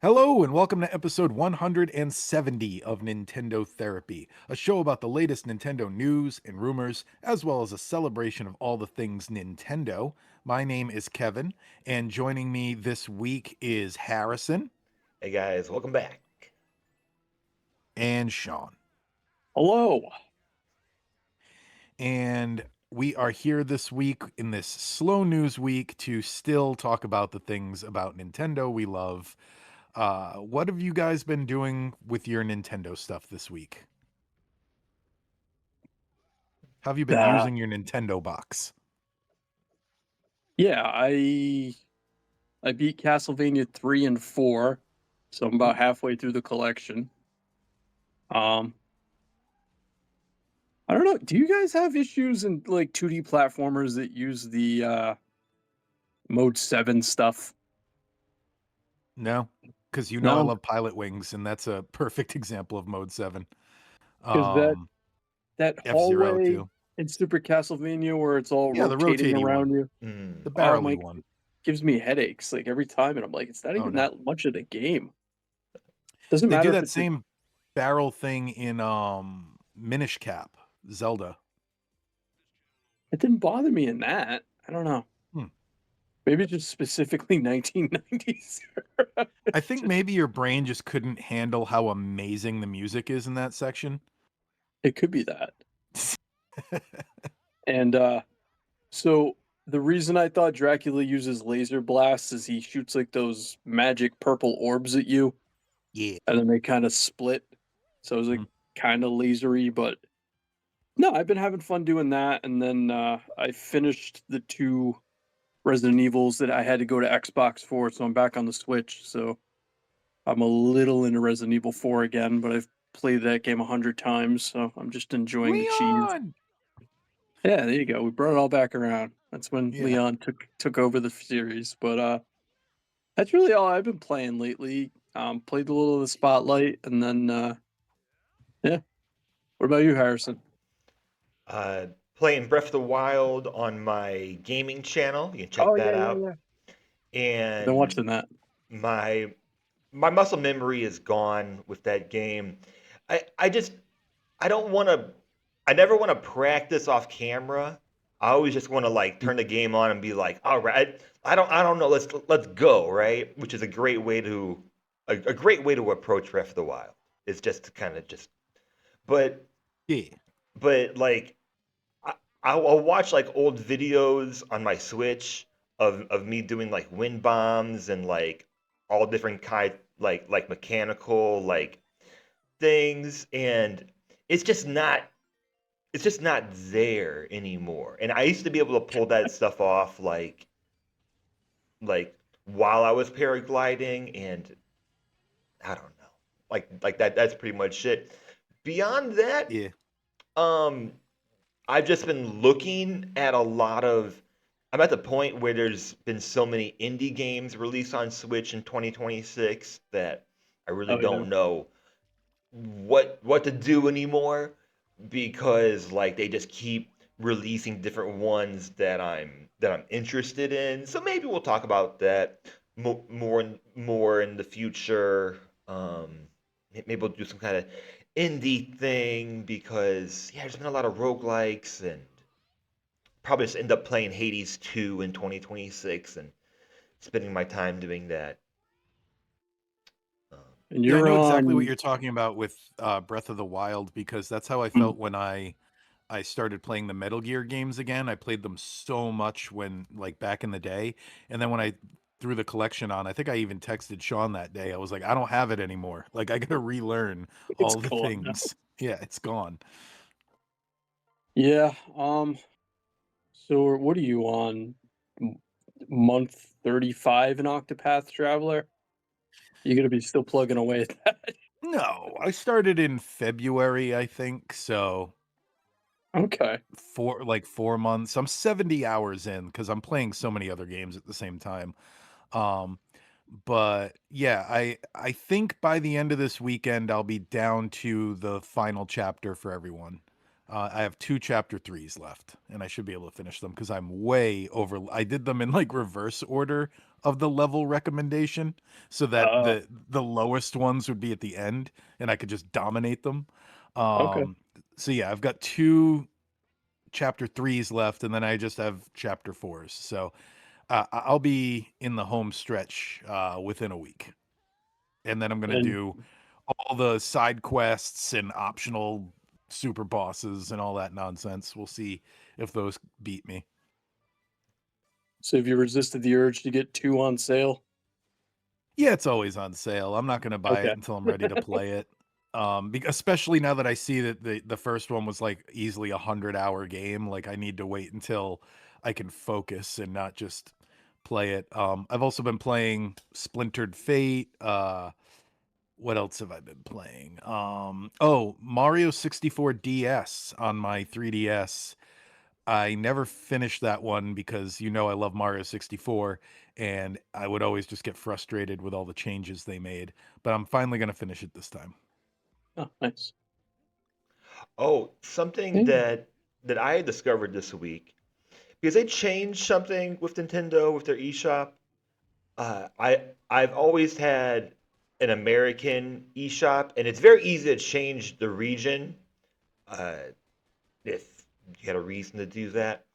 Hello, and welcome to episode 170 of Nintendo Therapy, a show about the latest Nintendo news and rumors, as well as a celebration of all the things Nintendo. My name is Kevin, and joining me this week is Harrison Hey guys, welcome back. and Sean. Hello. And we are here this week in this slow news week to still talk about the things about Nintendo we love. What have you guys been doing with your Nintendo stuff this week? How have you been Uh, using your Nintendo box? yeah, I beat Castlevania 3 and 4, so I'm about halfway through the collection. Um I don't know. Do you guys have issues in like 2D platformers that use the mode 7 stuff? No, because I No, love Pilot Wings, and that's a perfect example of Mode 7. because Um, that F-Zero hallway too. in Super Castlevania where it's all Yeah, the rotating rotating around one, you. the Oh barrely my, one. it gives me headaches like every time, and I'm like, it's not Oh even no, that much of the game. Doesn't they do matter if that it's a, same barrel thing in Minish Cap, Zelda. it didn't bother me in that. I don't know. Hmm. Maybe just specifically 1990s. I think maybe your brain just couldn't handle how amazing the music is in that section. It could be that. And so the reason I thought Dracula uses laser blasts is he shoots like those magic purple orbs at you, Yeah. and then they kind of split. So it was like Mhm. kind of lasery, but no, I've been having fun doing that. And then I finished the two Resident Evils that I had to go to Xbox for, so I'm back on the Switch. So I'm a little into Resident Evil 4 again, but I've played that game 100 times, so I'm just enjoying the cheese. Leon. Yeah, there you go. We brought it all back around. That's when Yeah. Leon took over the series. But that's really all I've been playing lately. Played a little of the Spotlight, and then yeah. What about you, Harrison? Uh, Playing Breath of the Wild on my gaming channel. You can check Oh that yeah, yeah, out. yeah. I've been And watching that. my my muscle memory is gone with that game. I just I don't want to. I never want to practice off camera. I always just want to like turn the game on and be like, all right, I don't know. Let's go, right? Which is a great way to a great way to approach Breath of the Wild. It's just to kind of just, but Yeah. like I, I'll watch like old videos on my Switch of me doing like wind bombs and like all different kind like mechanical like things, and it's just not it's just not there anymore. And I used to be able to pull that stuff off like while I was paragliding, and I don't know. Like that's pretty much it. Beyond that, Yeah. um I've just been looking at a lot of. I'm at the point where there's been so many indie games released on Switch in 2026 that I really Oh yeah. don't know what to do anymore, because like they just keep releasing different ones that I'm interested in. So maybe we'll talk about that more in the future. Maybe we'll do some kind of indie thing, because yeah, there's been a lot of roguelikes, and probably just end up playing Hades 2 in 2026 and spending my time doing that. Um, And Yeah, I you're know exactly what on. you're talking about with Breath of the Wild, because that's how I Mm, felt when I started playing the Metal Gear games again. I played them so much when like back in the day, and then when I threw the collection on, I think I even texted Sean that day. I was like, I don't have it anymore. Like I got to relearn it's all the gone now. things. Yeah, it's gone. Yeah. So what are you on? M- Month 35 in Octopath Traveler? You're gonna be still plugging away at that. No, I started in February, I think. So Okay. 4 months. I'm 70 hours in because I'm playing so many other games at the same time. Um, but yeah, I think by the end of this weekend I'll be down to the final chapter for everyone. I have two chapter threes left, and I should be able to finish them because I'm way over. I did them in like reverse order of the level recommendation, so that Oh, the lowest ones would be at the end, and I could just dominate them. okay. So yeah, I've got 2 chapter 3s left, and then I just have chapter 4s. So I'll be in the home stretch within a week, and then I'm gonna And do all the side quests and optional super bosses and all that nonsense. We'll see if those beat me. so have you resisted the urge to get 2 on sale? Yeah, it's always on sale. I'm not gonna buy it Okay. until I'm ready to play it. Especially now that I see that the first one was like easily 100-hour game. Like I need to wait until I can focus and not just play it. I've also been playing Splintered Fate. What else have I been playing? Oh, Mario 64 DS on my 3DS. I never finished that one because I love Mario 64, and I would always just get frustrated with all the changes they made. But I'm finally gonna finish it this time. Oh, nice. Oh, something Yeah. that I discovered this week because they changed something with Nintendo with their eShop. I've always had an American eShop, and it's very easy to change the region uh, if you had a reason to do that.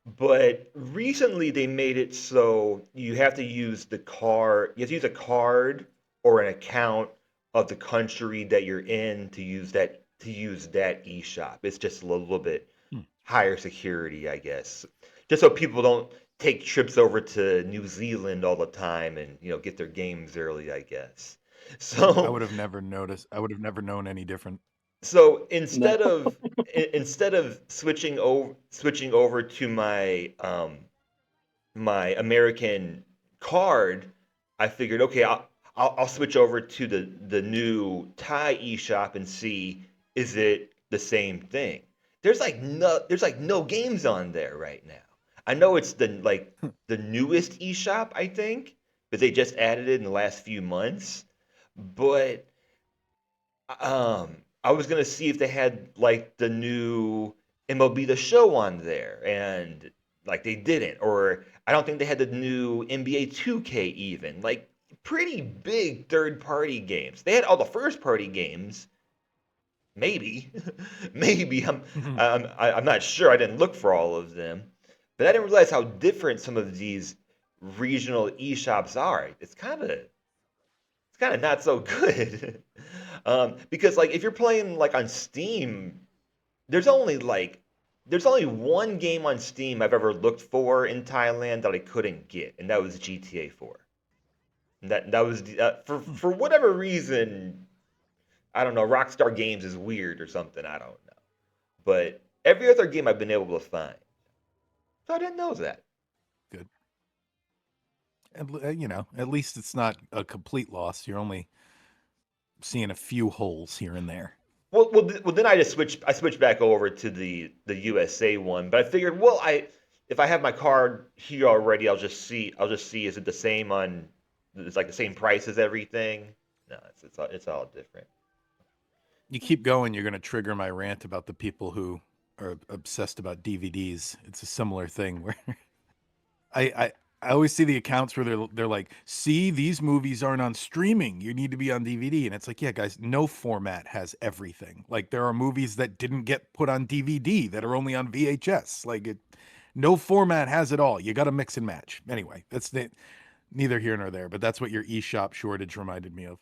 But recently they made it so you have to use the card, you have to use a card or an account of the country that you're in to use that eShop. It's just a little bit Hmm. higher security, I guess. Just so people don't take trips over to New Zealand all the time and, get their games early, I guess. I So would have never noticed. I would have never known any different. so No. instead of switching over to my American card, I figured, okay, I'll switch over to the new Thai eShop and see is it the same thing. There's like no games on there right now. I know it's the newest eShop, I think, but they just added it in the last few months. But I was gonna see if they had like the new MLB The Show on there, and like they didn't, or I don't think they had the new NBA 2K even. Like pretty big third-party games. They had all the first-party games, maybe, maybe. I'm not sure. I didn't look for all of them, but I didn't realize how different some of these regional eShops are. It's kind of not so good. Because like if you're playing like on Steam, there's only like there's only one game on Steam I've ever looked for in Thailand that I couldn't get, and that was GTA 4. And that was for whatever reason, I don't know, Rockstar Games is weird or something, I don't know. But every other game I've been able to find. So I didn't know that. Good. And at least it's not a complete loss. You're only seeing a few holes here and there. Well, then I switched back over to the USA one, but I figured, well, if I have my card here already, I'll just see is it the same on it's like the same price as everything. No, it's all different. You keep going, you're going to trigger my rant about the people who are obsessed about DVDs. It's a similar thing where I I I always see the accounts where they're like, "See, these movies aren't on streaming. You need to be on DVD." And it's like, "Yeah, guys, no format has everything. Like there are movies that didn't get put on DVD that are only on VHS. No format has it all. You got to mix and match." Anyway, neither here nor there, but that's what your eShop shortage reminded me of.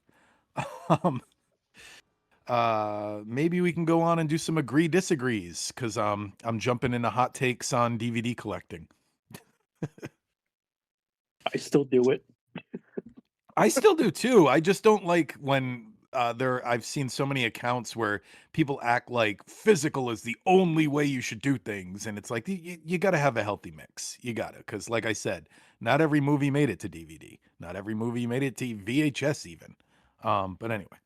Um, maybe we can go on and do some agree disagrees because I'm jumping into hot takes on DVD collecting. I still do it. I still do too. I just don't like when I've seen so many accounts where people act like physical is the only way you should do things, and it's like you got to have a healthy mix. You got to, because like I said, not every movie made it to DVD. Not every movie made it to VHS even. But anyway,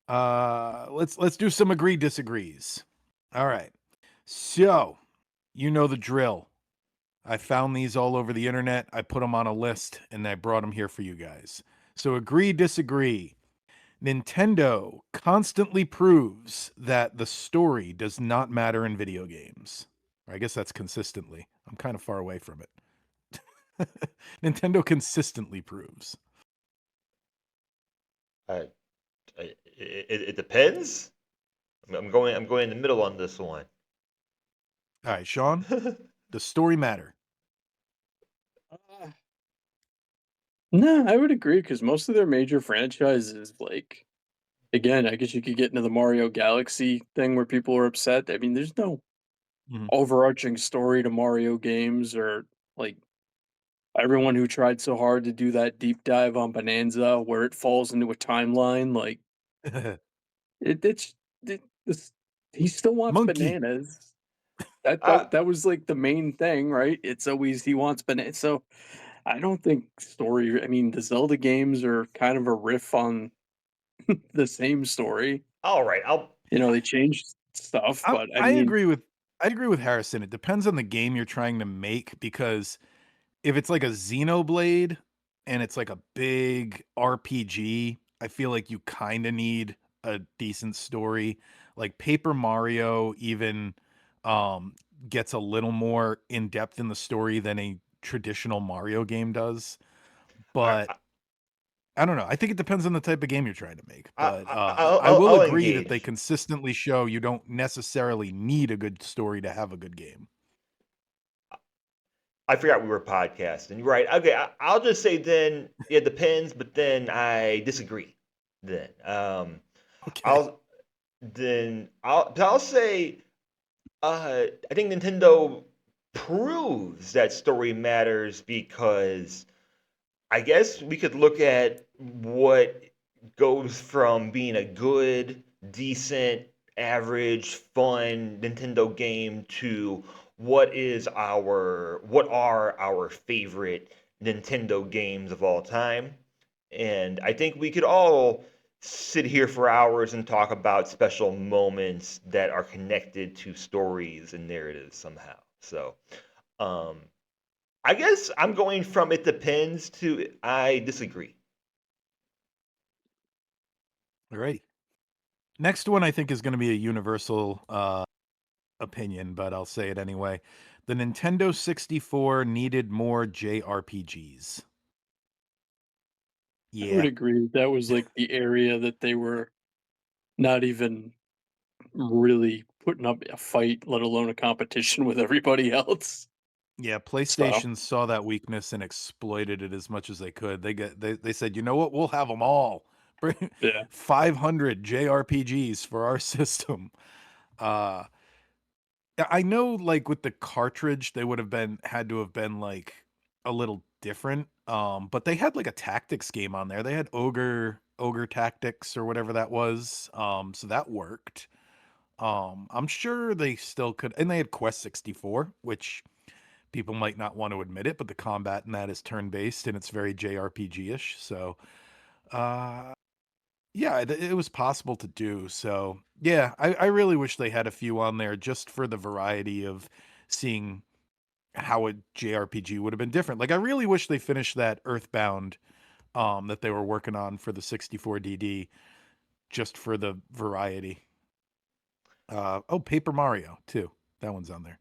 let's do some agree disagrees. All right. So, you know the drill. I found these all over the internet. I put them on a list and I brought them here for you guys. So, agree, disagree. Nintendo constantly proves that the story does not matter in video games. Or I guess that's consistently. I'm kind of far away from it. Nintendo consistently proves. Uh, it depends. I'm going in the middle on this one. All right, Sean, does story matter? Uh, no, I would agree because most of their major franchises, like again, I guess you could get into the Mario Galaxy thing where people are upset. I mean, there's no Mhm. overarching story to Mario games, or like everyone who tried so hard to do that deep dive on Bonanza where it falls into a timeline, like it's this he still wants Monkey. bananas. That I that that was like the main thing, right? It's always he wants bananas. So I don't think story. I mean, the Zelda games are kind of a riff on the same story. all right. I'll They changed stuff, I but I I mean, agree with I agree with Harrison. It depends on the game you're trying to make because if it's like a Xenoblade and it's like a big RPG, I feel like you kind of need a decent story. Like Paper Mario even um gets a little more in depth in the story than a traditional Mario game does. I, But I don't know. I think it depends on the type of game you're trying to make. But I I'll will agree that they engage. consistently show you don't necessarily need a good story to have a good game. I forgot we were podcasting. You're right. Okay, I'll just say then it depends, but then I disagree. Then Okay. I'll I'll say I think Nintendo proves that story matters because I guess we could look at what goes from being a good, decent, average, fun Nintendo game to what are our favorite Nintendo games of all time. And I think we could all sit here for hours and talk about special moments that are connected to stories and narratives somehow. So, um, I guess I'm going from it depends to I disagree. All right. Next one I think is going to be a universal opinion, but I'll say it anyway. The Nintendo 64 needed more JRPGs. I would Yeah. agree that was like the area that they were not even really putting up a fight, let alone a competition with everybody else. Yeah, So PlayStation saw that weakness and exploited it as much as they could. They said, "You know what? We'll have them all. Bring yeah, 500 JRPGs for our system." Uh yeah, I know like with the cartridge they would have been had to have been like a little different. But they had like a tactics game on there. They had Ogre Tactics or whatever that was. So that worked. I'm sure they still could, and they had Quest 64, which people might not want to admit it, but the combat in that is turn-based and it's very JRPG-ish. So, uh, yeah, it was possible to do. So, yeah, I really wish they had a few on there just for the variety of seeing how a JRPG would have been different. Like, I really wish they finished that Earthbound that they were working on for the 64DD just for the variety. Oh, Paper Mario too. That one's on there.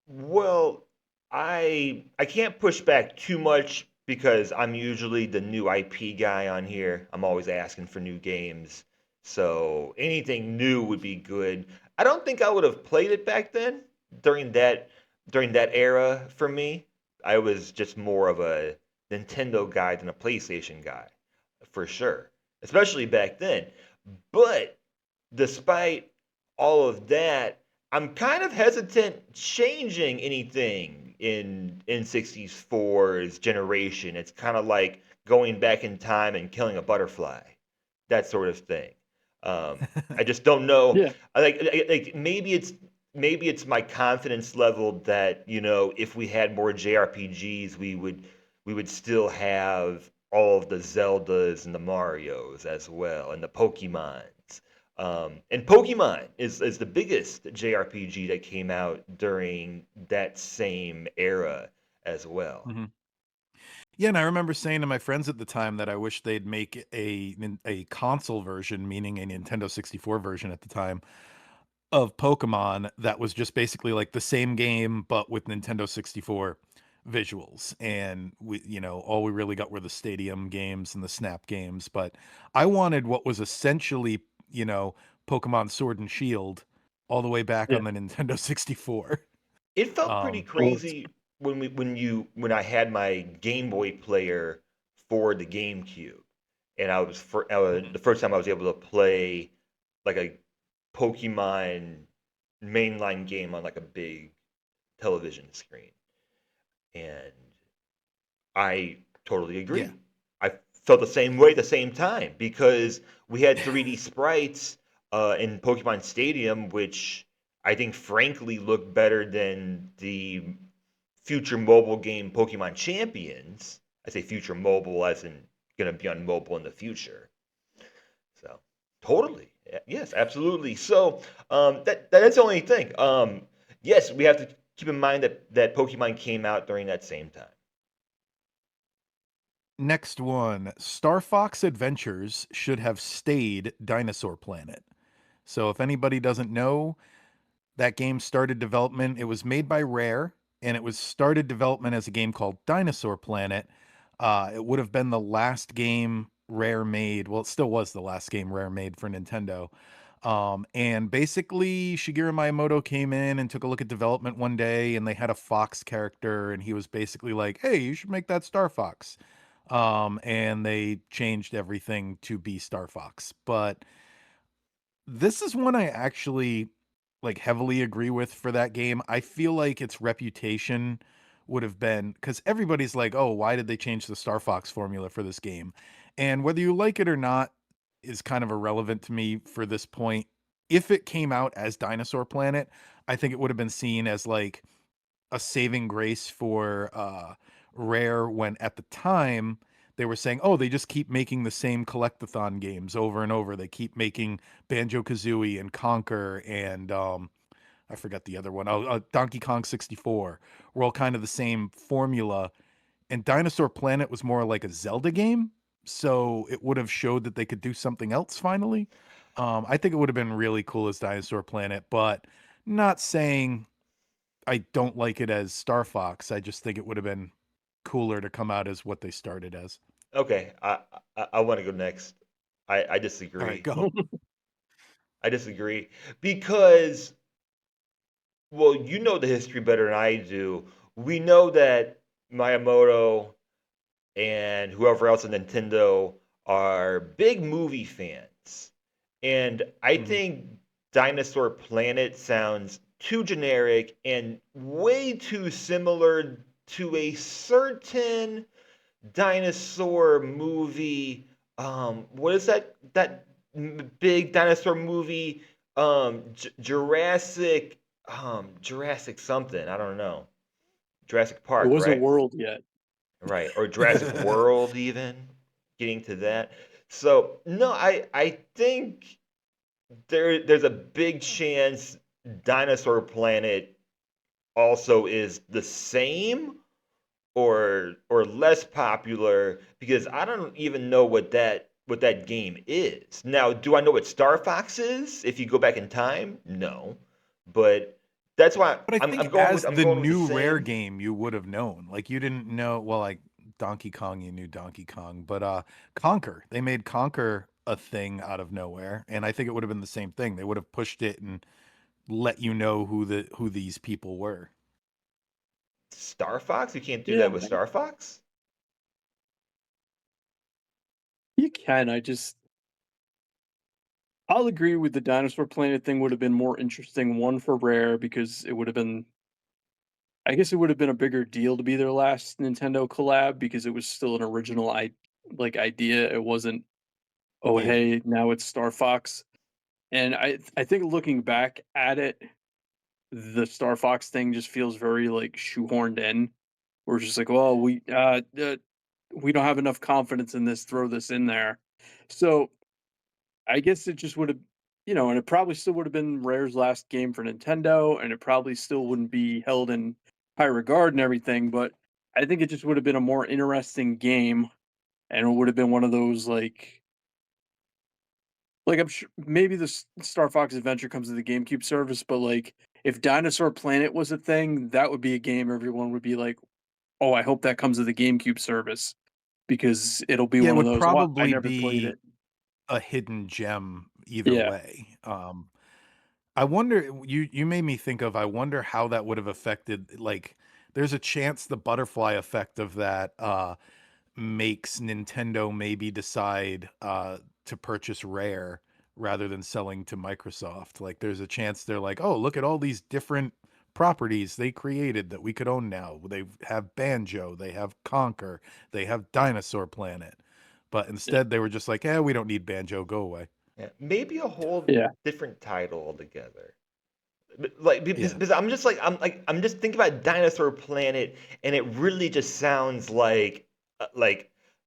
Well, I can't push back too much because I'm usually the new IP guy on here. I'm always asking for new games. So anything new would be good. I don't think I would have played it back then during that era for me. I was just more of a Nintendo guy than a PlayStation guy, for sure. Especially back then. But despite all of that, I'm kind of hesitant changing anything in N64's generation. It's kind of like going back in time and killing a butterfly, that sort of thing. I just don't know. yeah, Like maybe it's my confidence level that if we had more JRPGs, we would still have all of the Zeldas and the Mario's as well and the Pokemons. And Pokemon is the biggest JRPG that came out during that same era as well. Mhm. Yeah, and I remember saying to my friends at the time that I wish they'd make a console version, meaning a Nintendo 64 version at the time, of Pokemon that was just basically like the same game but with Nintendo 64 visuals, and all we really got were the stadium games and the snap games. But I wanted what was essentially, Pokemon Sword and Shield all the way back Yeah. on the Nintendo 64. It felt pretty um Oh, it's crazy when I had my Game Boy player for the GameCube, and Mhm. the first time I was able to play like a Pokemon mainline game on like a big television screen, and I totally Yeah. agree. I felt the same way at the same time because we had 3D sprites in Pokemon Stadium, which I think frankly look better than the future mobile game Pokemon Champions. I say future mobile as in going to be on mobile in the future. So totally, yes, absolutely. So that's the only thing. Yes, we have to keep in mind that Pokemon came out during that same time. Next one, Star Fox Adventures should have stayed Dinosaur Planet. So if anybody doesn't know, that game started development. It was made by Rare, and it was started development as a game called Dinosaur Planet. It would have been the last game Rare made. Well, it still was the last game Rare made for Nintendo. And basically, Shigeru Miyamoto came in and took a look at development one day, and they had a fox character, and he was basically like, "Hey, you should make that Star Fox." And they changed everything to be Star Fox. But this is one I actually like heavily agree with for that game. I feel like its reputation would have been because everybody's like, "Oh, why did they change the Star Fox formula for this game?" And whether you like it or not is kind of irrelevant to me for this point. If it came out as Dinosaur Planet, I think it would have been seen as like a saving grace for Rare when at the time they were saying, "Oh, they just keep making the same collectathon games over and over. They keep making Banjo-Kazooie and Conquer and I forgot the other one. Donkey Kong 64. We're all kind of the same formula." And Dinosaur Planet was more like a Zelda game, so it would have showed that they could do something else finally. I think it would have been really cool as Dinosaur Planet, but not saying I don't like it as Star Fox. I just think it would have been cooler to come out as what they started as. Okay, I want to go next. I All right, disagree. go. I disagree because, well, you know the history better than I do. We know that Miyamoto and whoever else at Nintendo are big movie fans. And I Mhm. think Dinosaur Planet sounds too generic and way too similar to a certain dinosaur movie. What is that big dinosaur movie? Jurassic something. I don't know. Jurassic it Park, wasn't right? World yet. Right, or Jurassic World even, getting to that. So, no, I think there's a big chance Dinosaur Planet also is the same or less popular because I don't even know what that game is. Now, do I know what Star Fox is if you go back in time? No. But that's why But I I'm think I'm going with as I'm the going with the new Rare same. game, you would have known. Like you didn't know, well, like Donkey Kong, you knew Donkey Kong, but Conquer, they made Conquer a thing out of nowhere, and I think it would have been the same thing. They would have pushed it and let you know who these people were. Star Fox? You can't do Yeah, that with Star Fox? you can. I'll agree with the Dinosaur Planet thing would have been more interesting, one for Rare because it would have been I guess it would have been a bigger deal to be their last Nintendo collab because it was still an original idea. It wasn't, "Oh, Yeah. hey, now it's Star Fox." And I think looking back at it, the Star Fox thing just feels very, like, shoehorned in. We're just like, "Well, we don't have enough confidence in this, throw this in there." So, I guess it just would have and it probably still would have been Rare's last game for Nintendo, and it probably still wouldn't be held in high regard and everything, but I think it just would have been a more interesting game, and it would have been one of those, I'm sure maybe the Star Fox Adventure comes to the GameCube service, but, like, if Dinosaur Planet was a thing, that would be a game everyone would be like, oh, I hope that comes to the GameCube service because it'll be Yeah, it one of would those, "What? I probably never played be it." a hidden gem either Yeah. way. I wonder you made me think of I wonder how that would have affected like there's a chance the butterfly effect of that makes Nintendo maybe decide to purchase Rare rather than selling to Microsoft. Like there's a chance they're like, "Oh, look at all these different properties they created that we could own now. They have Banjo, they have Conquer, they have Dinosaur Planet." But Yeah. instead they were just like, "Eh, we don't need Banjo, go away." Yeah, maybe a whole Yeah. different title altogether. Like Yeah. because I'm just thinking about Dinosaur Planet, and it really just sounds like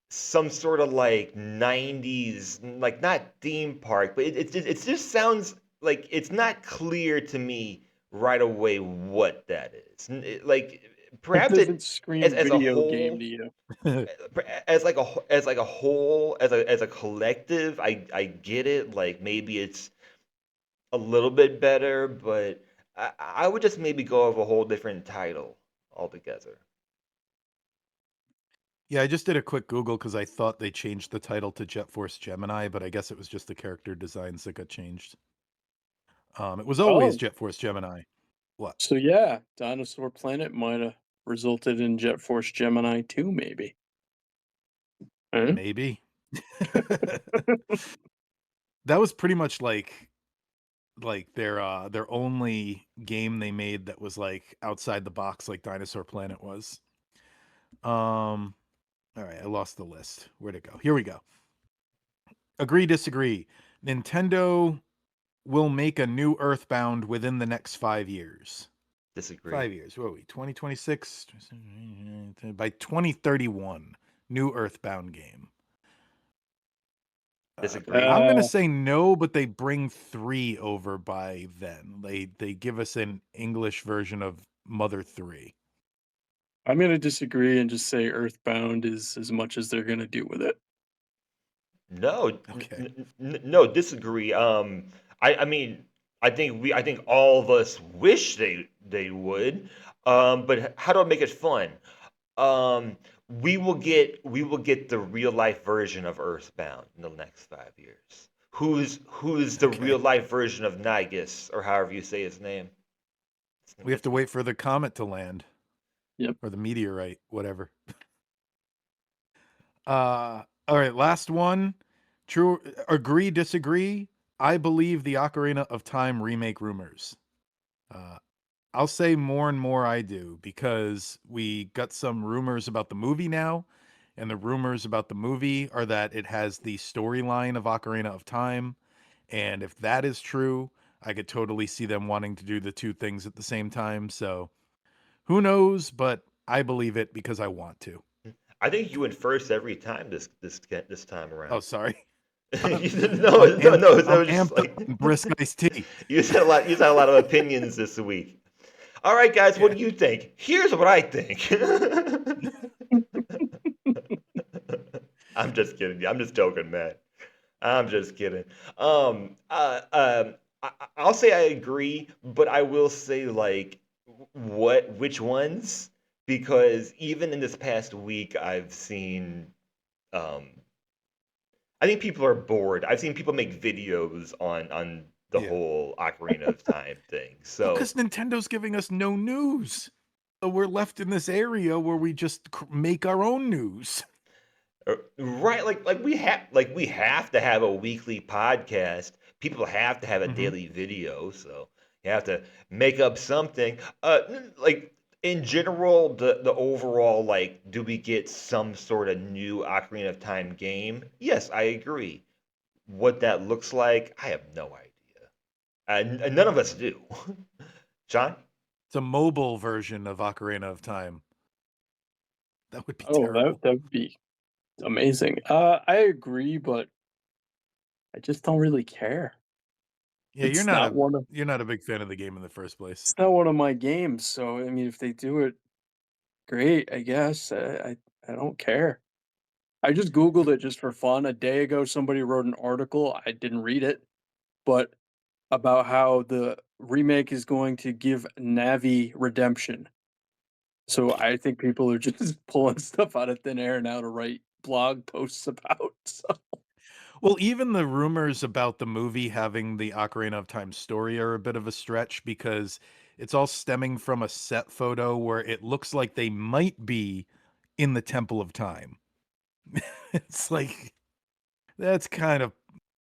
some sort of like 90s, like not theme park, but it just sounds like it's not clear to me right away what that is. Like It perhaps doesn't it scream as a video game whole, to you. as like a whole, as a collective, I get it. Like maybe it's a little bit better, but I would just maybe go with a whole different title altogether. Yeah, I just did a quick Google because I thought they changed the title to Jet Force Gemini, but I guess it was just the character designs that got changed. It was always Oh, Jet Force Gemini. What? so yeah, Dinosaur Planet might have resulted in Jet Force Gemini 2, maybe. Huh? Maybe. That was pretty much like their only game they made that was like outside the box like Dinosaur Planet was. All right, I lost the list. Where'd it go? Here we go. Agree, disagree. Nintendo will make a new Earthbound within the next 5 years. Disagree. 5 years. What are we? 2026 by 2031. New Earthbound game. Disagree. I'm gonna Uh, say no, but they bring 3 over by then. They give us an English version of Mother 3. I'm gonna disagree and just say Earthbound is as much as they're gonna do with it. No, Okay. no, disagree. I mean, I think all of us wish they would. But how do I make it fun? Um, we will get the real life version of Earthbound in the next 5 years. Who's the real Okay. life version of Nigus, or however you say his name? We have to wait for the comet to land Yep. or the meteorite, whatever. All right, last one. True agree, disagree. I believe the Ocarina of Time remake rumors. Uh I'll say more and more I do because we got some rumors about the movie now, and the rumors about the movie are that it has the storyline of Ocarina of Time, and if that is true, I could totally see them wanting to do the two things at the same time. So, who knows, but I believe it because I want to. I think you went first every time this time Oh, around. sorry. No, no, no. It I'm was just amped up like on brisk iced tea. you said a lot. You said a lot of opinions this week. All right, guys, what Yeah. do you think? Here's what I think. I'm just kidding. I'm just joking, man. I'm just kidding. Um, uh, um, I'll say I agree, but I will say like which ones? Because even in this past week, I've seen um, I think people are bored. I've seen people make videos on the Yeah. whole Ocarina of Time thing. Well, So because Nintendo's giving us no news. So we're left in this area where we just make our own news. right, like we have to have a weekly podcast. People have to have a Hmm. daily video, so you have to make up something. Like in general, the overall like, do we get some sort of new Ocarina of Time game? Yes, I agree. What that looks like, I have no idea, and none of us do. John? It's a mobile version of Ocarina of Time. That would be Oh, terrible. that would be amazing. I agree, but I just don't really care. Yeah, It's not one of you're not a big fan of the game in the first place. it's not one of my games, so I mean, if they do it, great, I guess. I don't care. I just Googled it just for fun. A day ago, somebody wrote an article. I didn't read it, but about how the remake is going to give Navi redemption. So I think people are just pulling stuff out of thin air now to write blog posts about. So Well, even the rumors about the movie having the Ocarina of Time story are a bit of a stretch because it's all stemming from a set photo where it looks like they might be in the Temple of Time. It's like that's kind of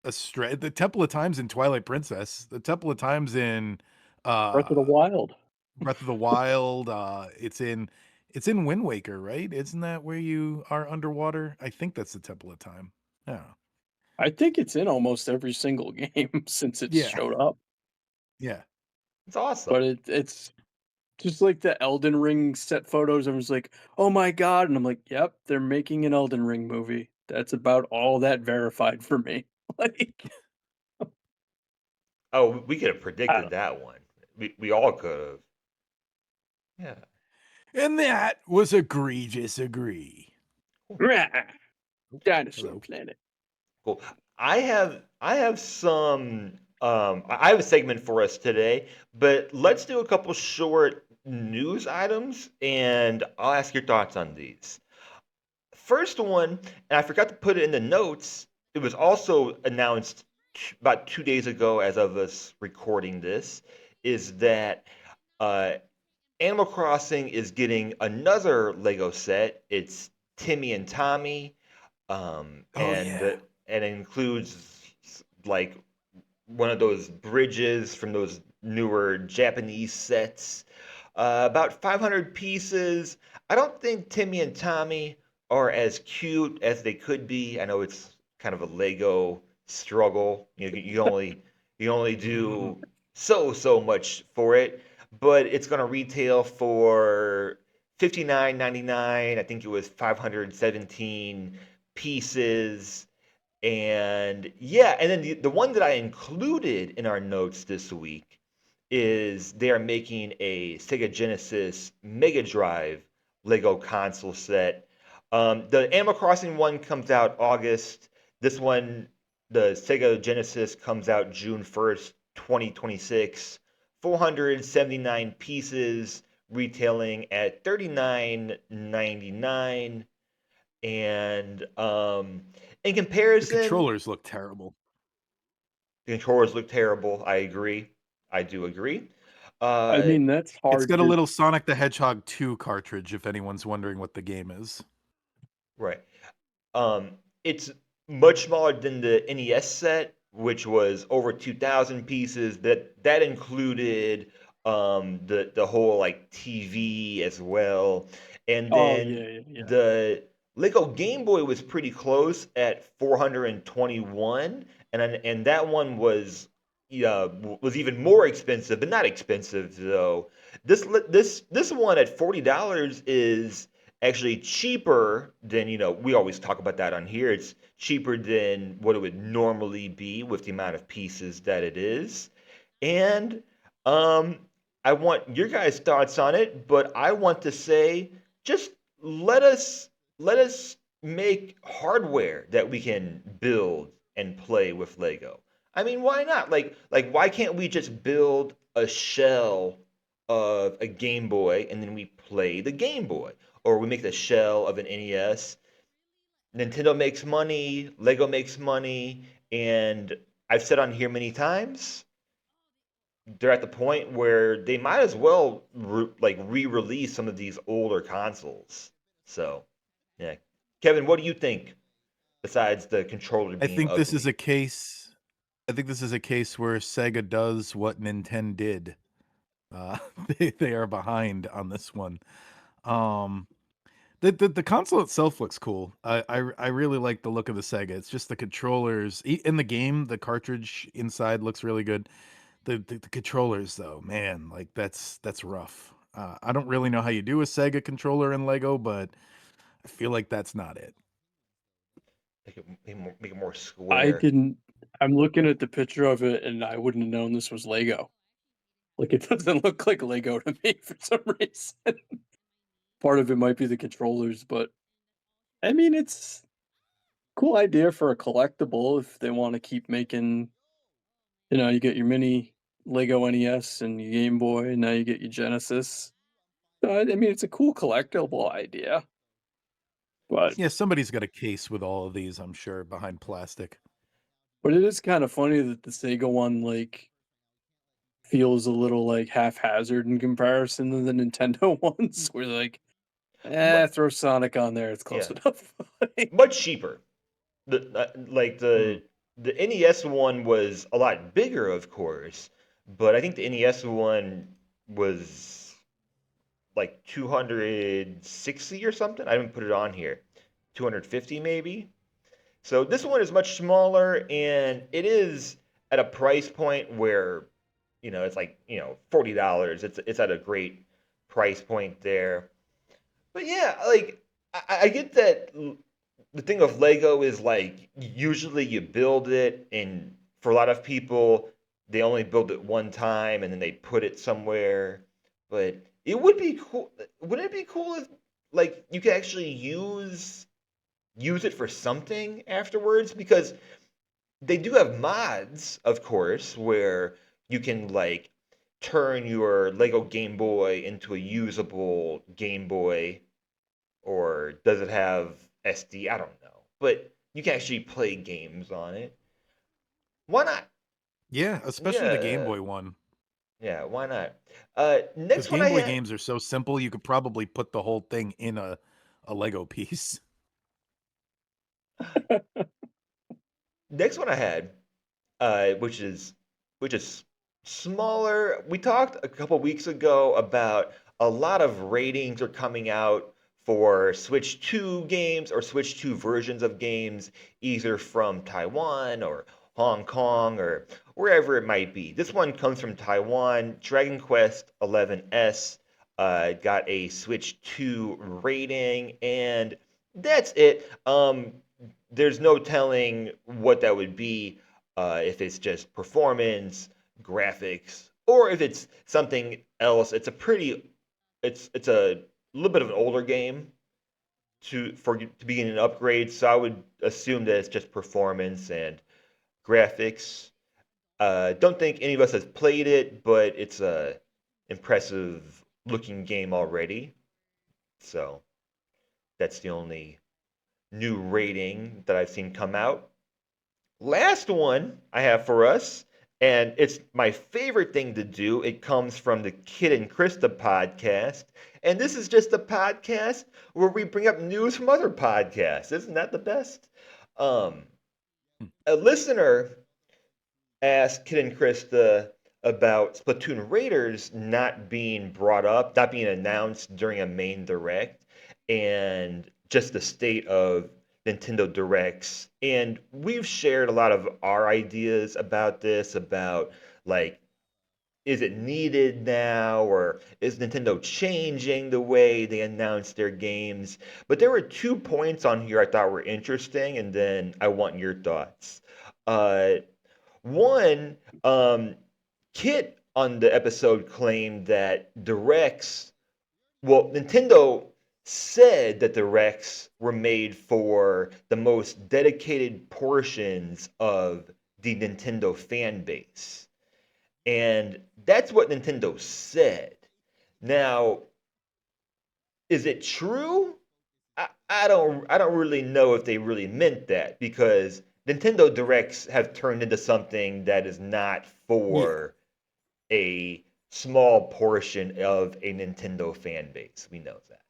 a stretch. The Temple of Time's in Twilight Princess. The Temple of Time's in Breath of the uh Wild. Breath of the Wild. It's in Wind Waker, right? Isn't that where you are underwater? I think that's the Temple of Time. Yeah. I think it's in almost every single game since it's Yeah. showed up. Yeah. It's awesome. But it's just like the Elden Ring set photos. I was like, oh my god. And I'm like, yep, they're making an Elden Ring movie. That's about all that verified for me. Like, Oh, we could have I predicted don't that one. We all could have. Yeah. And that was egregious agree. Cool. know. Oh, Dinosaur hello. Planet. Cool. I have some I have a segment for us today, but let's do a couple short news items and I'll ask your thoughts on these. First one, and I forgot to put it in the notes, it was also announced about 2 days ago as of us recording this, is that uh, Animal Crossing is getting another Lego set. It's Timmy and Tommy, Oh yeah. and it includes like one of those bridges from those newer Japanese sets. About 500 pieces. I don't think Timmy and Tommy are as cute as they could be. I know it's kind of a Lego struggle. You only do so much for it, but it's gonna retail for 59.99. I think it was 517 pieces. And yeah, and then the one that I included in our notes this week is they are making a Sega Genesis Mega Drive Lego console set. The Animal Crossing one comes out August. This one, the Sega Genesis, comes out June 1st, 2026. 479 pieces, retailing at 39.99. And in The comparison, controllers look terrible. the controllers look terrible. I agree. I do agree. I Uh, mean, that's It's hard got a to. little Sonic the Hedgehog 2 cartridge if anyone's wondering what the game is. right. It's much smaller than the NES set, which was over 2,000 pieces. That included the whole like TV as well, and Oh then yeah, yeah, yeah. the Lego Game Boy was pretty close at 421, and that one was even more expensive, but not expensive though. This one at $40 is actually cheaper than, we always talk about that on here. It's cheaper than what it would normally be with the amount of pieces that it is. And um, I want your guys' thoughts on it, but I want to say just let us let us make hardware that we can build and play with Lego. I mean, why not? Like why can't we just build a shell of a Game Boy and then we play the Game Boy? Or we make the shell of an NES. Nintendo makes money, Lego makes money, and I've said on here many times, they're at the point where they might as well re-release some of these older consoles. So, yeah. Kevin, what do you think besides the controller I being think this is ugly? a case I think this is a case where Sega does what Nintendo did. Uh, they are behind on this one. Um, the console itself looks cool. I really like the look of the Sega. It's just the controllers in the game. The cartridge inside looks really good. The controllers though, man, like that's rough. I don't really know how you do a Sega controller in Lego, but I feel like that's not it. Make it more I square. didn't. I'm looking at the picture of it, and I wouldn't have known this was Lego. Like it doesn't look like Lego to me for some reason. Part of it might be the controllers, but I mean, it's cool idea for a collectible if they want to keep making. You get your mini Lego NES and your Game Boy, and now you get your Genesis. I mean, it's a cool collectible idea, but Yeah, somebody's got a case with all of these, I'm sure, behind plastic. it is kind of funny that the Sega one like feels a little like haphazard in comparison to the Nintendo ones, where like, But throw Sonic on there, it's close yeah, enough. much cheaper. Like Hmm. the NES one was a lot bigger, of course, but I think the NES one was like 260 or something. I didn't put it on here. 250 maybe. So this one is much smaller and it is at a price point where, it's like, $40. It's at a great price point there. But yeah, like I get that the thing of Lego is like usually you build it, and for a lot of people, they only build it one time and then they put it somewhere. But it would be cool. Wouldn't it be cool if like you could actually use it for something afterwards? Because they do have mods, of course, where you can like turn your Lego Game Boy into a usable Game Boy, or does it have SD? I don't know. But you can actually play games on it. Why not? Yeah, especially the Game Yeah, Boy one. yeah, why not? Because Next one Game I Boy had. games are so simple, you could probably put the whole thing in a Lego piece. Next one I had, which is smaller. We talked a couple weeks ago about a lot of ratings are coming out for Switch 2 games or Switch 2 versions of games, either from Taiwan or Hong Kong or wherever it might be. This one comes from Taiwan. Dragon Quest 11S got a Switch 2 rating, and that's it. There's no telling what that would be, if it's just performance, graphics, or if it's something else. It's a little bit of an older game to begin an upgrade. So I would assume that it's just performance and graphics. Don't think any of us has played it, but it's a impressive looking game already. So that's the only new rating that I've seen come out. Last one I have for us, and it's my favorite thing to do. It comes from the Kid and Krista podcast. And this is just a podcast where we bring up news from other podcasts. Isn't that the best? Um, a listener asked Kid and Krista about Splatoon Raiders not being brought up, not being announced during a main direct, and just the state of Nintendo Directs. And we've shared a lot of our ideas about this, about like, is it needed now, or is Nintendo changing the way they announce their games? But there were 2 points on here I thought were interesting, and then I want your thoughts. Uh, One, Kit on the episode claimed that Nintendo said that the Rex were made for the most dedicated portions of the Nintendo fan base. And that's what Nintendo said. Now, is it true? I don't really know if they really meant that, because Nintendo Directs have turned into something that is not Yeah. for a small portion of a Nintendo fan base. We know that.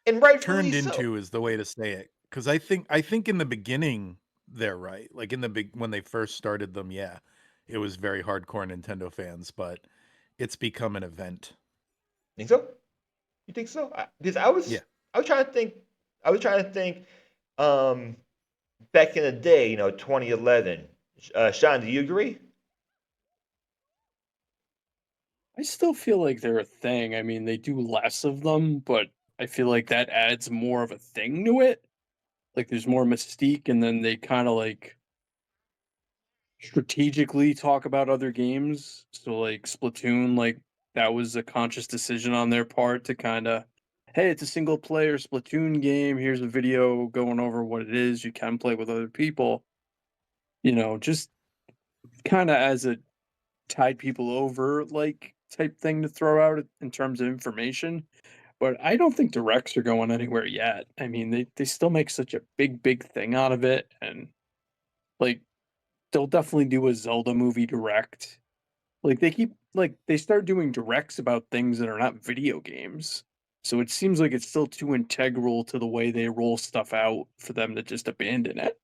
And rightfully Turned so. into is the way to say it. Because I think in the beginning they're right. Like in the big when they first started them, yeah, it was very hardcore Nintendo fans, but it's become an event. Think so? You think so? Because I Yeah. was I was trying to think I was trying to think um back in the day, 2011. Sean, do you agree? I still feel like they're a thing. I mean, they do less of them, but I feel like that adds more of a thing to it. Like there's more mystique, and then they kind of like strategically talk about other games. So like Splatoon, like that was a conscious decision on their part to kind of, hey, it's a single player Splatoon game. Here's a video going over what it is. You can play with other people. Just kind of as a tide people over like type thing to throw out in terms of information. But I don't think directs are going anywhere yet. I mean, they still make such a big thing out of it, and like they'll definitely do a Zelda movie direct. Like they start doing directs about things that are not video games. So it seems like it's still too integral to the way they roll stuff out for them to just abandon it.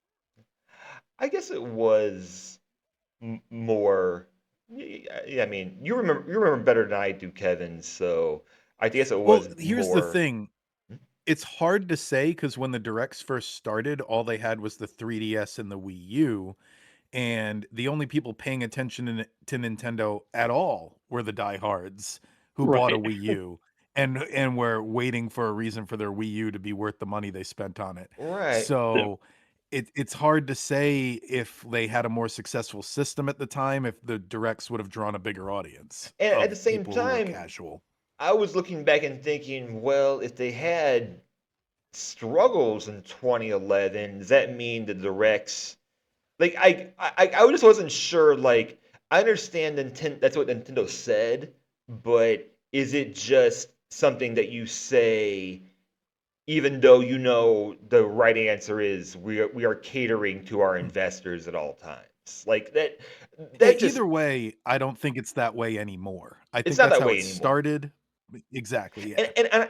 I guess it was more. I mean, you remember better than I do, Kevin. So I guess it Well, was here's the more. thing. It's hard to say because when the directs first started, all they had was the 3DS and the Wii U, and the only people paying attention to Nintendo at all were the diehards who bought a Right. Wii U and were waiting for a reason for their Wii U to be worth the money they spent on it. Right. Yeah. So it's hard to say if they had a more successful system at the time, if the directs would have drawn a bigger audience And at the of same people who were time, casual. I was looking back and thinking, well, if they had struggles in 2011, does that mean the directs? Like I just wasn't sure. Like I understand Nintendo. That's what Nintendo said, but is it just something that you say, even though you know the right answer is we are catering to our investors at all times? Like that. Hey, That just either way, I don't think it's that way anymore. I it's think not that's that how way it anymore. started. Exactly, yeah.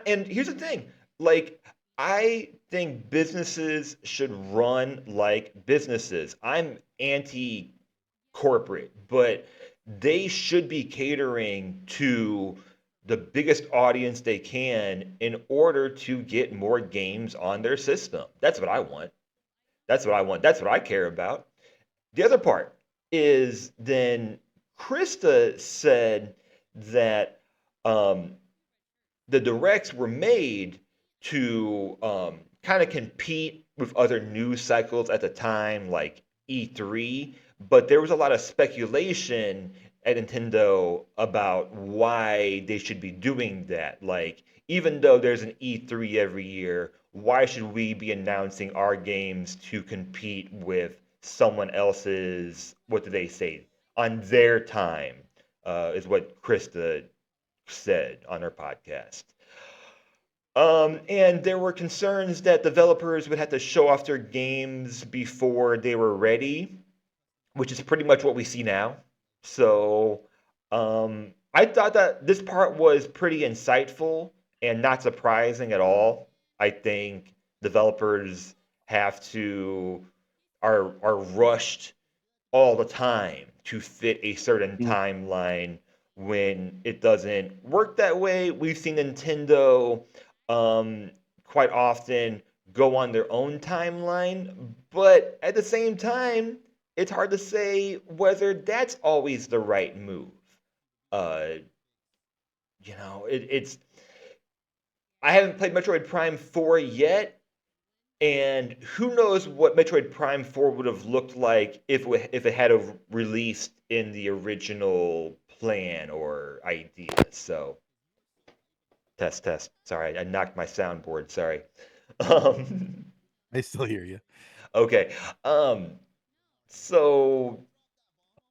And here's the thing, like I think businesses should run like businesses. I'm anti corporate, but they should be catering to the biggest audience they can in order to get more games on their system. That's what I want. That's what I want. That's what I care about. The other part is then Krista said that um, the directs were made to kind of compete with other news cycles at the time, like E3. But there was a lot of speculation at Nintendo about why they should be doing that. Like, even though there's an E3 every year, why should we be announcing our games to compete with someone else's, what do they say, on their time, is what Krista said on her podcast. And there were concerns that developers would have to show off their games before they were ready, which is pretty much what we see now. So I thought that this part was pretty insightful and not surprising at all. I think developers have to are rushed all the time to fit a certain Mm. timeline when it doesn't work that way. We've seen Nintendo um, quite often go on their own timeline, but at the same time, it's hard to say whether that's always the right move. Uh, it's I haven't played Metroid Prime 4 yet, and who knows what Metroid Prime 4 would have looked like if it had a released in the original plan or idea. So, test, test. Sorry, I knocked my soundboard. Sorry. Um, I still hear you. okay. Um, so,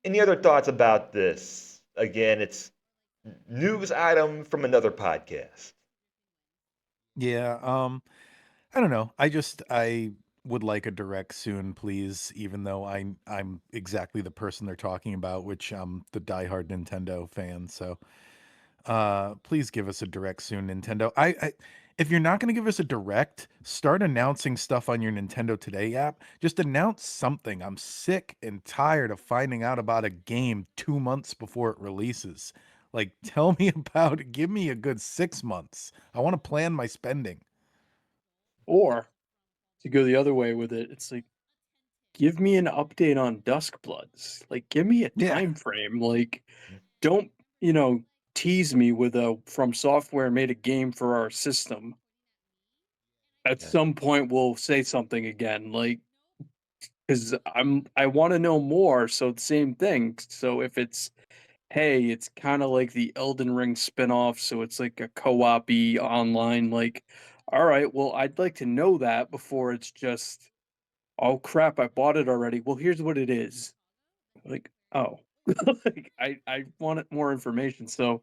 any other thoughts about this? Again, it's news item from another podcast. Yeah, I don't know. I would like a direct soon, please, even though I'm exactly the person they're talking about, which I'm the diehard Nintendo fan. So please give us a direct soon, Nintendo. I if you're not gonna give us a direct, start announcing stuff on your Nintendo Today app. Just announce something. I'm sick and tired of finding out about a game 2 months before it releases. Like, tell me about it. Give me a good 6 months. I want to plan my spending. Or to go the other way with it, it's like give me an update on Duskbloods. Like give me a Yeah. time frame. Like don't, you know, tease me with a From Software made a game for our system. At Yeah. some point we'll say something again, like because I want to know more. So the same thing. So if it's hey, it's kind of like the Elden Ring spinoff, so it's like a co-op-y online. Like, all right, well, I'd like to know that before it's just oh crap, I bought it already. Well, here's what it is. Like, oh, like I wanted more information. So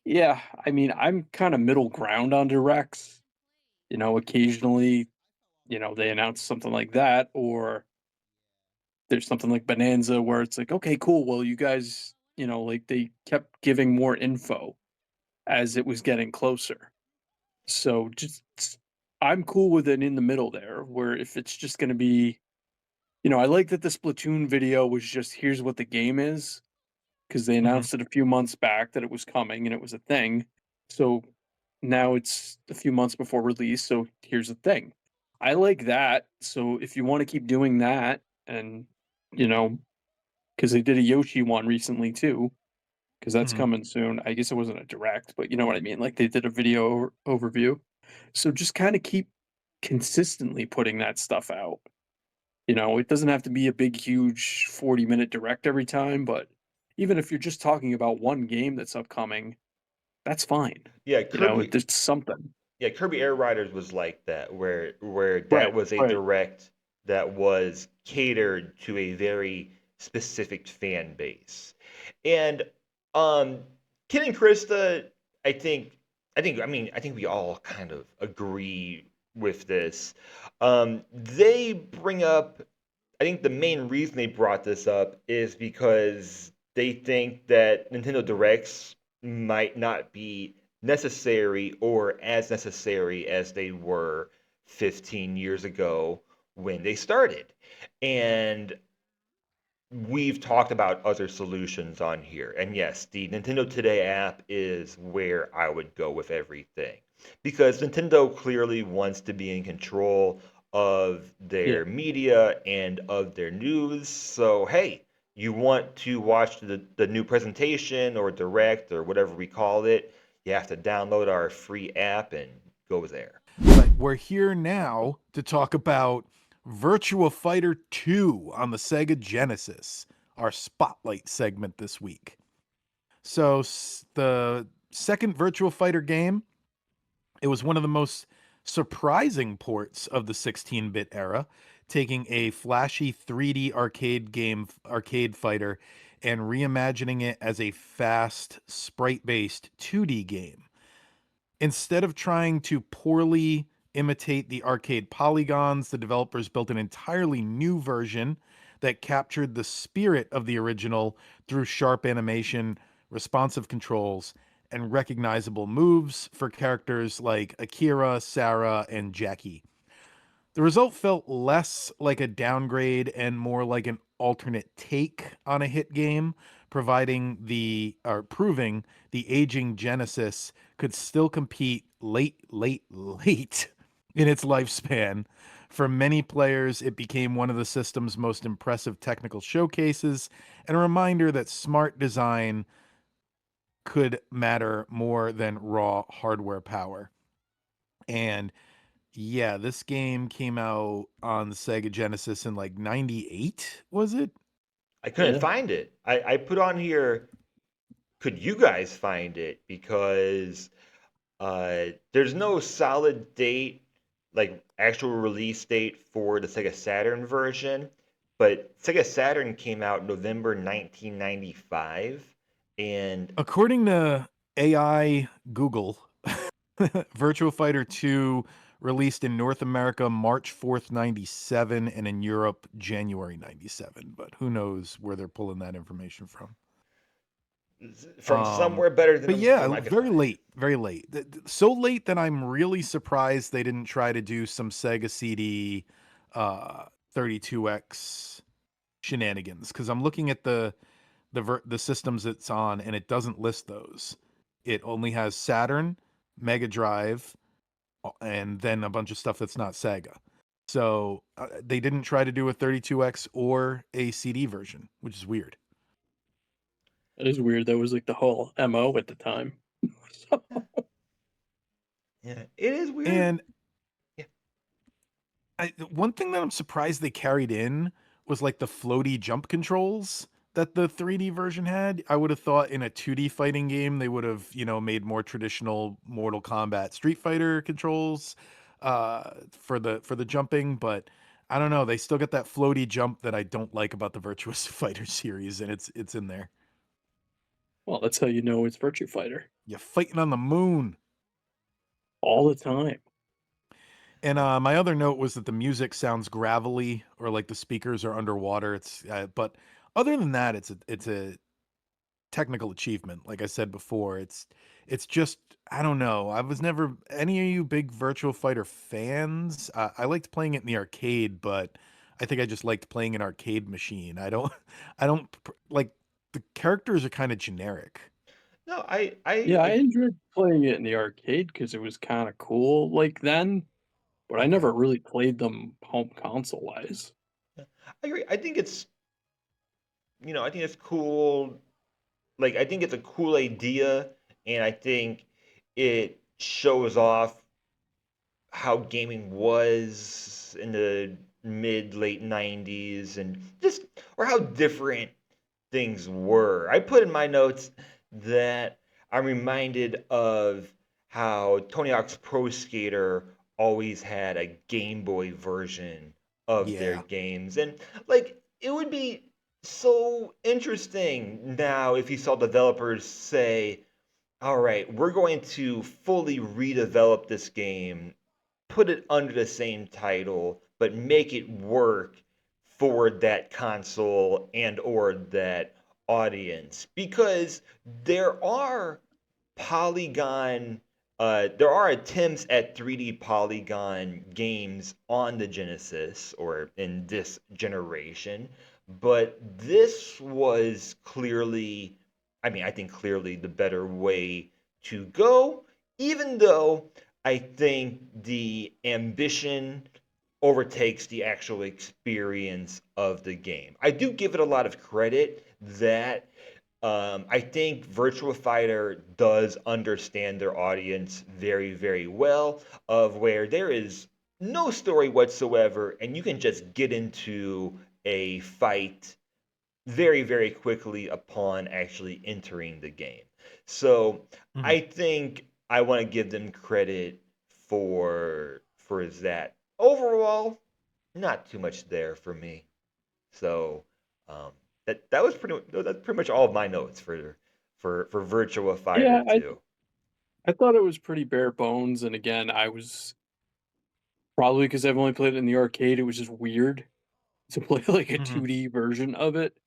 Yeah, I mean, I'm kind of middle ground on directs. Occasionally, they announce something like that, or there's something like Bonanza where it's like, okay, cool. Well, you guys, like they kept giving more info as it was getting closer. So I'm cool with it in the middle there, where if it's just going to be, I like that the Splatoon video was just here's what the game is, because they Mhm, announced it a few months back that it was coming and it was a thing. So now it's a few months before release. So here's the thing. I like that. So if you want to keep doing that, and, you know, because they did a Yoshi one recently too, because that's mhm. coming soon. I guess it wasn't a direct, but you know what I mean? Like they did a video overview. So just kind of keep consistently putting that stuff out. It doesn't have to be a big, huge 40-minute direct every time, but even if you're just talking about one game that's upcoming, that's fine. Yeah, It's something. Kirby Air Riders was like that, where that Right, was a right. direct that was catered to a very specific fan base. And um Ken and Krista, I think I think we all kind of agree with this. They bring up I think the main reason they brought this up is because they think that Nintendo Directs might not be necessary or as necessary as they were 15 years ago when they started. And we've talked about other solutions on here. And yes, the Nintendo Today app is where I would go with everything. Because Nintendo clearly wants to be in control of Yeah. their media and of their news. So, hey, you want to watch the new presentation or direct or whatever we call it, you have to download our free app and go there. But we're here now to talk about Virtua Fighter 2 on the Sega Genesis, our spotlight segment this week. So, the second Virtua Fighter game, it was one of the most surprising ports of the 16-bit era, taking a flashy 3D arcade fighter and reimagining it as a fast sprite-based 2D game. Instead of trying to poorly imitate the arcade polygons, the developers built an entirely new version that captured the spirit of the original through sharp animation, responsive controls, and recognizable moves for characters like Akira, Sarah, and Jackie. The result felt less like a downgrade and more like an alternate take on a hit game, proving the aging Genesis could still compete late in its lifespan. For many players, it became one of the system's most impressive technical showcases and a reminder that smart design could matter more than raw hardware power. And yeah, this game came out on the Sega Genesis in like 98, was it? I couldn't Yeah. find it. I put on here, could you guys find it? Because there's no solid date, like actual release date for the Sega Saturn version, but Sega Saturn came out November 1995, and According to AI Google, Virtua Fighter 2 released in North America March 4th, 97, and in Europe January 97, but who knows where they're pulling that information from. from Um, somewhere better but than yeah, I could very find. late, very late. So late that I'm really surprised they didn't try to do some Sega CD 32X shenanigans, because I'm looking at the systems it's on and it doesn't list those. It only has Saturn, Mega Drive, and then a bunch of stuff that's not Sega. So they didn't try to do a 32X or a CD version, which is weird. That is weird. That was like the whole MO at the time. So, Yeah, it is weird. And Yeah, one thing that I'm surprised they carried in was like the floaty jump controls that the 3D version had. I would have thought in a 2D fighting game they would have, made more traditional Mortal Kombat Street Fighter controls for the jumping, but I don't know, they still got that floaty jump that I don't like about the Virtuous Fighter series, and it's in there. Well, that's how you know it's Virtua Fighter. You're fighting on the moon. All the time. And my other note was that the music sounds gravelly or like the speakers are underwater. But other than that, it's a technical achievement. Like I said before, it's just I don't know. I was never any of you big Virtual Fighter fans. I liked playing it in the arcade, but I think I just liked playing an arcade machine. I don't like the characters are kind of generic. No, Yeah, I enjoyed playing it in the arcade because it was kinda cool, like, then, but I Okay. never really played them home console-wise. I agree. I think it's cool. Like, I think it's a cool idea, and I think it shows off how gaming was in the mid late 90s and just or how different things were. I put in my notes that I'm reminded of how Tony Hawk's Pro Skater always had a Game Boy version of their Yeah. games. And like it would be so interesting now if you saw developers say, all right, we're going to fully redevelop this game, put it under the same title, but make it work for that console and or that audience because there are polygon there are attempts at 3D polygon games on the Genesis or in this generation, but this was clearly, I mean, I think clearly the better way to go, even though I think the ambition overtakes the actual experience of the game. I do give it a lot of credit that I think Virtua Fighter does understand their audience very, very well, of where there is no story whatsoever, and you can just get into a fight very, very quickly upon actually entering the game. So Mhm. I think I want to give them credit for that. Overall, not too much there for me. So um, that's pretty much all of my notes for Virtua Fighter Yeah, 2. I thought it was pretty bare bones, and again, I was probably because 'cause I've only played it in the arcade, it was just weird to play, like, a Mhm. 2D version of it.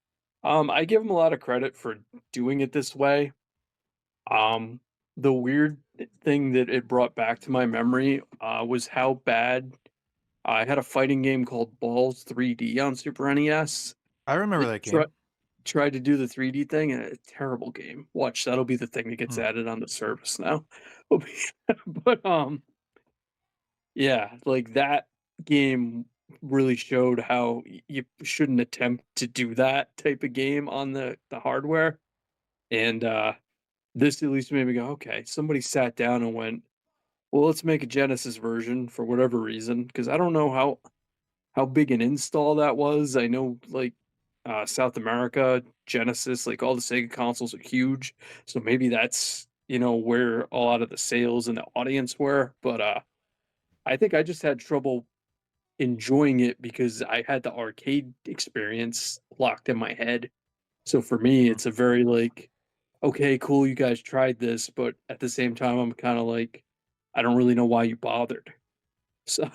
I give them a lot of credit for doing it this way. Um, the weird thing that it brought back to my memory, was how bad I had a fighting game called Balls 3D on Super NES I remember that that game. tried to do the 3D thing, and a terrible game. Watch, that'll be the thing that gets Hmm. added on the service now. But, yeah, like, that game really showed how you shouldn't attempt to do that type of game on the hardware, and, this at least made me go, "Okay, somebody sat down and went, well, let's make a Genesis version for whatever reason, because I don't know how big an install that was. I know, like, South America, Genesis, like, all the Sega consoles are huge, so maybe that's, where a lot of the sales and the audience were, but, I think I just had trouble enjoying it because I had the arcade experience locked in my head. So for me, Mhm. it's a very, like, "Okay, cool, you guys tried this," but at the same time, I'm kinda like, "I don't really know why you bothered." So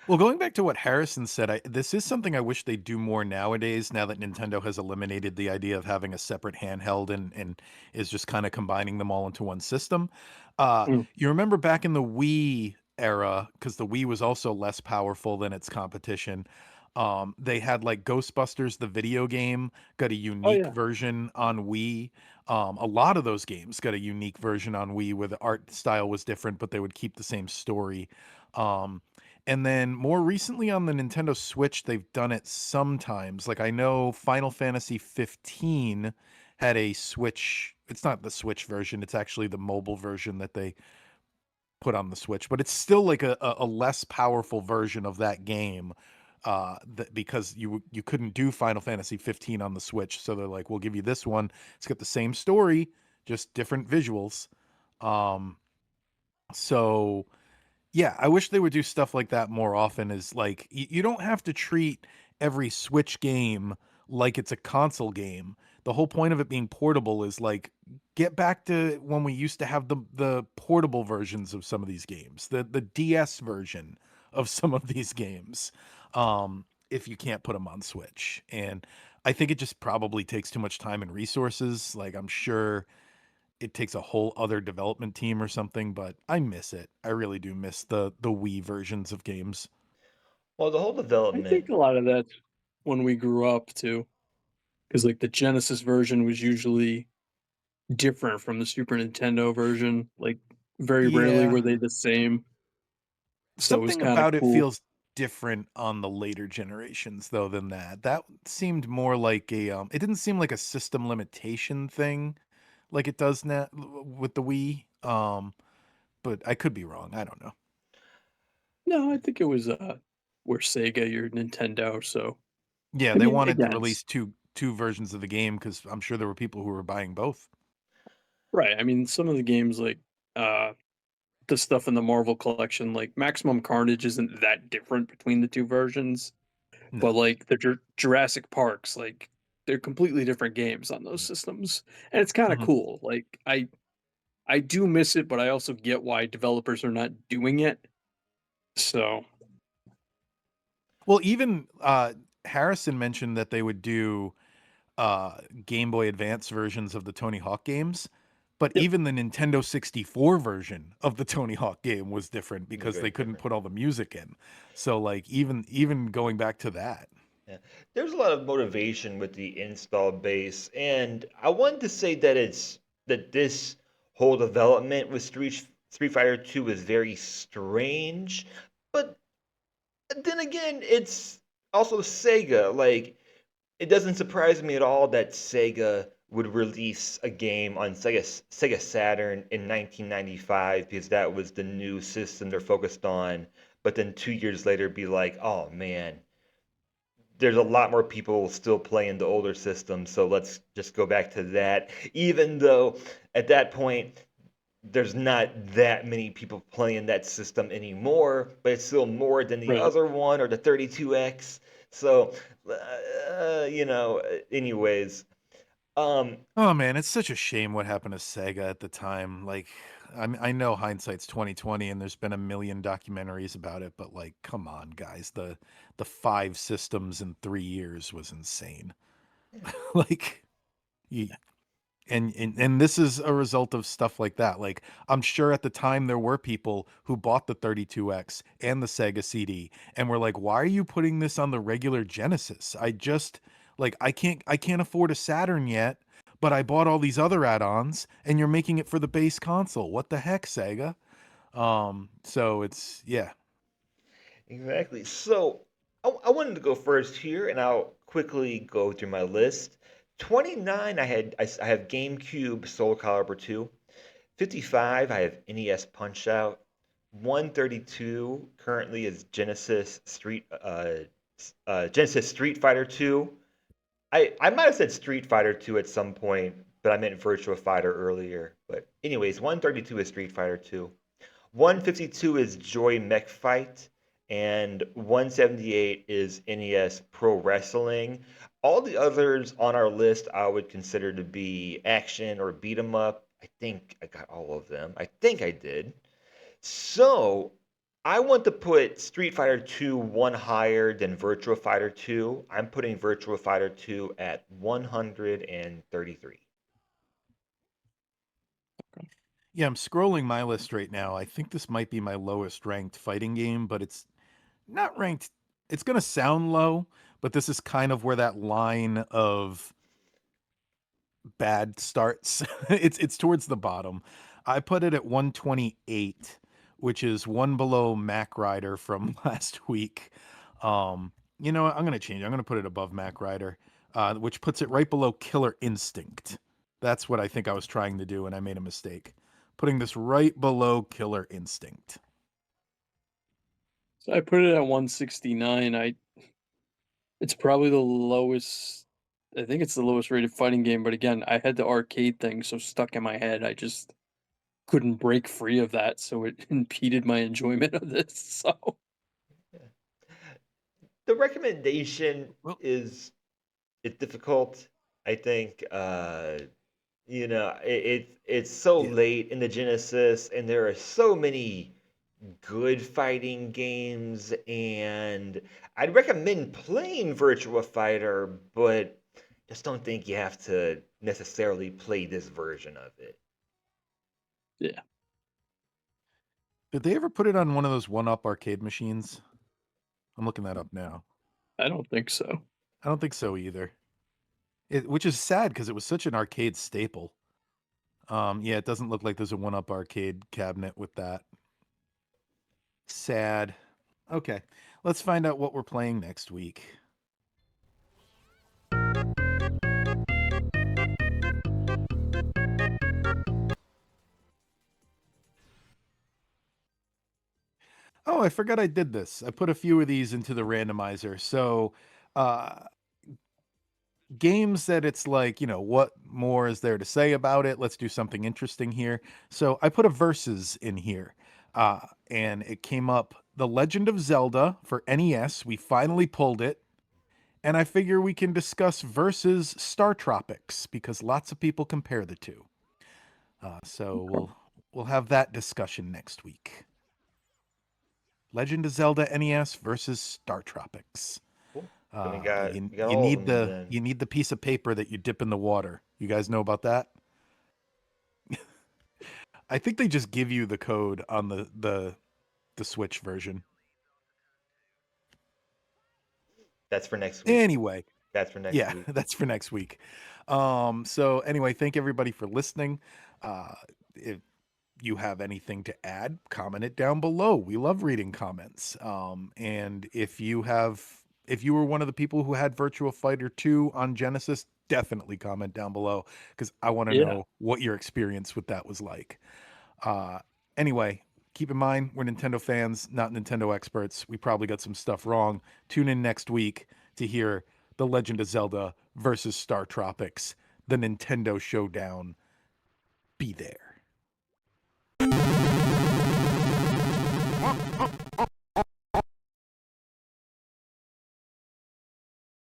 Well, going back to what Harrison said, this is something I wish they do more nowadays. Now that Nintendo has eliminated the idea of having a separate handheld and is just kind of combining them all into one system. Mm. You remember back in the Wii era, because the Wii was also less powerful than its competition. They had like Ghostbusters, the video game, got a Oh, unique yeah. version on Wii. A lot of those games got a unique version on Wii where the art style was different, but they would keep the same story. Um, and then more recently on the Nintendo Switch, they've done it sometimes. Like I know Final Fantasy 15 had a Switch. It's not the Switch version, it's actually the mobile version that they put on the Switch, but it's still like a less powerful version of that game. Because you couldn't do Final Fantasy 15 on the Switch, so they're like, we'll give you this one. It's got the same story, just different visuals. Um, so yeah, I wish they would do stuff like that more often. Is like you don't have to treat every Switch game like it's a console game. The whole point of it being portable is like get back to when we used to have the portable versions of some of these games, the DS version of some of these games. If you can't put them on Switch. And I think it just probably takes too much time and resources. Like I'm sure it takes a whole other development team or something, but I miss it. I really do miss the Wii versions of games. Well, the whole I development. think a lot of that's when we grew up too, because like the Genesis version was usually different from the Super Nintendo version. Like very rarely Yeah. were they the same. So it was Something kind of about it cool. feels different on the later generations though than that. That seemed more like a it didn't seem like a system limitation thing like it does now with the Wii. But I could be wrong. I don't know. No, I think it was we're Sega, you're Nintendo, so Yeah, I they mean wanted to again, release two versions of the game cuz I'm sure there were people who were buying both. right. I mean some of the games like uh the stuff in the Marvel collection, like Maximum Carnage isn't that different between the two versions, but No. like the Jurassic Parks, like they're completely different games on those systems. And it's kind of Mhm. cool. Like I do miss it, but I also get why developers are not doing it. So, Well, even Harrison mentioned that they would do Game Boy Advance versions of the Tony Hawk games, but yep. even the Nintendo 64 version of the Tony Hawk game was different It was because very they couldn't different. put all the music in. So like even going back to that. Yeah. There's a lot of motivation with the install base, and I wanted to say that this whole development with Street Fighter 2 is very strange, but then again, it's also Sega. Like, it doesn't surprise me at all that Sega would release a game on Sega Saturn in 1995 because that was the new system they're focused on, but then 2 years later be like, oh man, there's a lot more people still playing the older system, so let's just go back to that. Even though at that point there's not that many people playing that system anymore, but it's still more than the Right. other one or the 32X. So, anyways, um, Oh man, it's such a shame what happened to Sega at the time. Like I know hindsight's 2020 and there's been a million documentaries about it, but like come on guys, the five systems in 3 years was insane. Like you, and this is a result of stuff like that. Like I'm sure at the time there were people who bought the 32X and the Sega CD and were like, "Why are you putting this on the regular Genesis? I just like I can't afford a Saturn yet, but I bought all these other add-ons and you're making it for the base console. What the heck, Sega?" So it's yeah. exactly. So I wanted to go first here, and I'll quickly go through my list. 29, I have GameCube Soul Calibur 2. 55, I have NES Punch Out. 132 currently is Genesis Street Fighter 2. I might have said Street Fighter 2 at some point, but I meant Virtua Fighter earlier. But anyways, 132 is Street Fighter 2. 152 is Joy Mech Fight, and 178 is NES Pro Wrestling. All the others on our list I would consider to be action or beat 'em up. I think I got all of them. I think I did. So I want to put Street Fighter 2 one higher than Virtua Fighter 2. I'm putting Virtua Fighter 2 at 133. Yeah, I'm scrolling my list right now. I think this might be my lowest ranked fighting game, but it's not ranked. It's going to sound low, but this is kind of where that line of bad starts. It's towards the bottom. I put it at 128, which is one below Mac Rider from last week. You know what? I'm gonna change. I'm gonna put it above Mac Rider, which puts it right below Killer Instinct. That's what I think I was trying to do, and I made a mistake. Putting this right below Killer Instinct. So I put it at 169. It's probably the lowest. I think it's the lowest rated fighting game, but again, I had the arcade thing so stuck in my head, I just couldn't break free of that, so it impeded my enjoyment of this. So The recommendation Well, is difficult. I think it's so Yeah. late in the Genesis, and there are so many good fighting games, and I'd recommend playing Virtua Fighter, but just don't think you have to necessarily play this version of it. Yeah, Did they ever put it on one of those one-up arcade machines? I'm looking that up now. I don't think so. I don't think so either. Which is sad because it was such an arcade staple. Yeah, it doesn't look like there's a one-up arcade cabinet with that. Sad. Okay, let's find out what we're playing next week. Oh, I forgot I did this. I put a few of these into the randomizer. So, uh, games that it's like, what more is there to say about it? Let's do something interesting here. So, I put a versus in here. And it came up The Legend of Zelda for NES. We finally pulled it. And I figure we can discuss versus Star Tropics because lots of people compare the two. So Okay. we'll have that discussion next week. Legend of Zelda NES versus Star Tropics. Cool. Then we got You we got you all of need them the then. you need the piece of paper that you dip in the water. You guys know about that? I think they just give you the code on the Switch version. That's for next week. Anyway, That's for next yeah, week. that's for next week. So anyway, thank everybody for listening. If you have anything to add, comment it down below. We love reading comments. And if you were one of the people who had Virtua Fighter 2 on Genesis, definitely comment down below because I want to Yeah. know what your experience with that was like. Uh, anyway, keep in mind we're Nintendo fans, not Nintendo experts. We probably got some stuff wrong. Tune in next week to hear The Legend of Zelda versus Star Tropics, the Nintendo Showdown. Be there.